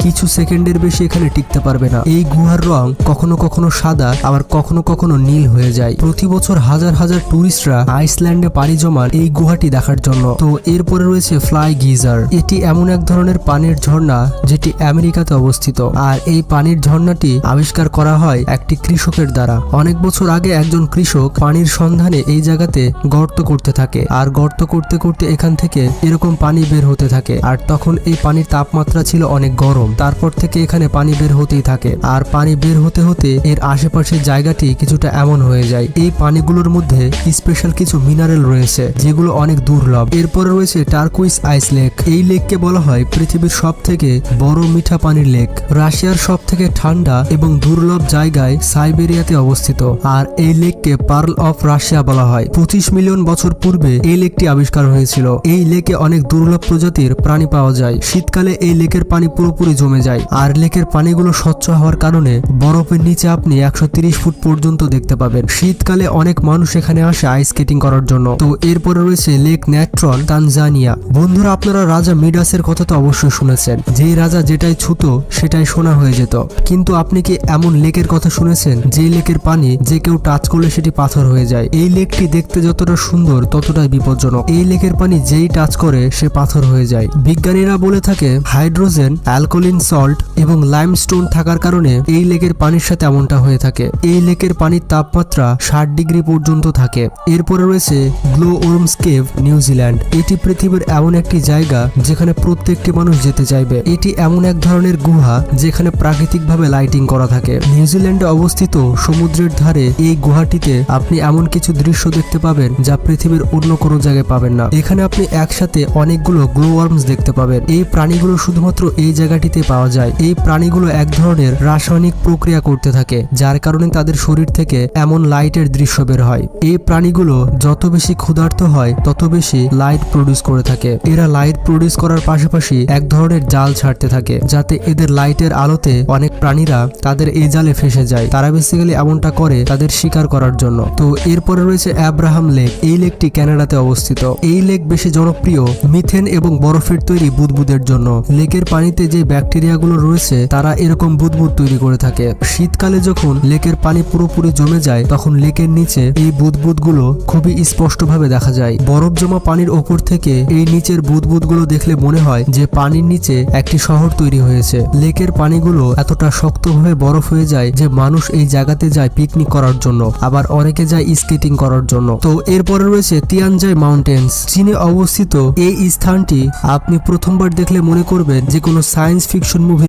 কিছু সেকেন্ডের বেশি এখানে টিকতে পারবে না। এই গুহার রং কখনো কখনো সাদা, আবার কখনো কখনো নীল হয়ে যায়। প্রতি বছর হাজার হাজার টুরিস্টরা আইসল্যান্ডে পাড়ি জমান এই গুহাটি দেখার জন্য। তো এরপরে রয়েছে ফ্লাই গিজার। এটি এমন এক ধরনের পানির ঝর্ণা যেটি আমেরিকাতে অবস্থিত, আর এই পানির ঝর্ণাটি আবিষ্কার করা হয় একটি কৃষকের দ্বারা। অনেক বছর আগে একজন কৃষক পানির সন্ধানে এই জায়গাতে গর্ত করতে থাকে, আর গর্ত করতে করতে এখান থেকে এরকম পানি বের হতে থাকে। আর তখন এই পানির তাপমাত্রা ছিল অনেক গরম, তারপর থেকে এখানে পানি বের হতেই থাকে। আর পানি বের হতে হতে এর আশেপাশের জায়গাটি কিছুটা এমন হয়ে যায়। এই পানিগুলোর মধ্যে স্পেশাল কিছু মিনারেল রয়েছে যেগুলো অনেক দুর্লভ। এরপরে রয়েছে টার্কুইস আইস লেক। এই লেককে বলা হয় পৃথিবীর সব থেকে বড় মিঠা পানির লেক। রাশিয়ার সব থেকে ঠান্ডা এবং দুর্লভ জায়গায় সাইবেরিয়াতে অবস্থিত, আর এই লেককে পার্ল অফ রাশিয়া বলা হয়। 25 মিলিয়ন বছর পূর্বে এই লেকটি আবিষ্কার হয়েছিল। এই লেকে অনেক দুর্লভ প্রজাতির প্রাণী পাওয়া যায়। শীতকালে এই লেকের পানি পুরোপুরি জমে যায়, আর লেকের পানিগুলো স্বচ্ছ হওয়ার কারণে বরফের নিচে আপনি 130 ফুট পর্যন্ত দেখতে পাবেন। শীতকালে অনেক মানুষ এখানে আসে আইস স্কেটিং করার জন্য। তো এরপরে রয়েছে লেক ন্যাট্রন, তানজানিয়া। বন্ধুরা, আপনারা রাজা মিডাসের কথা তো অবশ্যই শুনেছেন, যেই রাজা যেটাই ছুতো সেটাই সোনা হয়ে যেত। কিন্তু আপনি কি এমন লেকের কথা শুনেছেন যে লেকের পানি যে কেউ টাচ করলে সেটি পাথর হয়ে যায়? এই লেকটি দেখতে যতটা সুন্দর ততটাই বিপজ্জনক। এই লেকের পানি যেই টাচ করে সে পাথর হয়ে যায়। বিজ্ঞানীরা বলে থাকে হাইড্রোজেন, অ্যালকোলিন সল্ট এবং লাইমস্টোন থাকার কারণে এই লেকের পানির সাথে এমনটা হয়ে থাকে। এই লেকের পানির তাপমাত্রা 60 ডিগ্রি পর্যন্ত থাকে। এরপরে রয়েছে গ্লো ওর্মস কেভ, নিউজিল্যান্ড। এটি পৃথিবীর এমন একটি জায়গা যেখানে প্রত্যেকটি মানুষ যেতে চাইবে। এটি এমন এক ধরনের গুহা যেখানে প্রাকৃতিকভাবে লাইটিং করা থাকে। নিউজিল্যান্ডে অবস্থিত সমুদ্রের ধারে এই গুহাটিতে আপনি এমন কিছু দৃশ্য দেখতে পাবেন যা পৃথিবীর অন্য কোনো জায়গায় পাবেন না। এখানে আপনি একসাথে অনেকগুলো গ্লো ওয়ার্মস দেখতে পাবেন। এই প্রাণীগুলো শুধুমাত্র এই জায়গাটিতে পাওয়া যায়। এই প্রাণীগুলো এক ধরনের রাসায়নিক প্রক্রিয়া করতে থাকে, যার কারণে তাদের শরীর থেকে এমন লাইটের দৃশ্য বের হয়। এই প্রাণীগুলো যত বেশি ক্ষুধার্ত হয় তত বেশি লাইট প্রডিউস করে থাকে। এরা লাইট প্রডিউস করার পাশাপাশি এক ধরনের জাল ছাড়তে থাকে, যাতে এদের লাইটের আলোতে অনেক প্রাণীরা তাদের এই জালে ফেসে যায়। তারা বেসিক্যালি এমনটা করে তাদের শিকার করার জন্য। তো এরপরে রয়েছে অ্যাব্রাহাম লেক। এই লেকটি কানাডাতে অবস্থিত। এই লেক বেশি জনপ্রিয় মিথেন এবং বরফের তৈরি বুদবুদের জন্য। লেকের পানিতে যে ব্যাকটেরিয়াগুলো রয়েছে তারা এরকম বুদবুদ তৈরি করে থাকে। শীতকালে যখন লেকের পানি পুরোপুরি জমে যায় তখন লেকের নিচে এই বুদবুদগুলো খুবই স্পষ্টভাবে দেখা যায়। বরফ জমা পানির ওপর থেকে এই নিচের বুদবুদগুলো দেখলে মনে হয় যে পানির নিচে একটি শহর তৈরি হয়েছে। লেকের পানিগুলো এতটা শক্তভাবে বরফ হয়ে যায় যে মানুষ এই জায়গাতে যায় পিকনিক করার জন্য, আবার অনেকে যায় স্কেটিং করার জন্য। তো এরপরে রয়েছে তিয়ানজাই মাউন্টেন্স, চীনে অবস্থিত। এই স্থানটি আপনি প্রথমবার দেখলে মনে করবেন যে কোনো সায়েন্স ফিকশন মুভি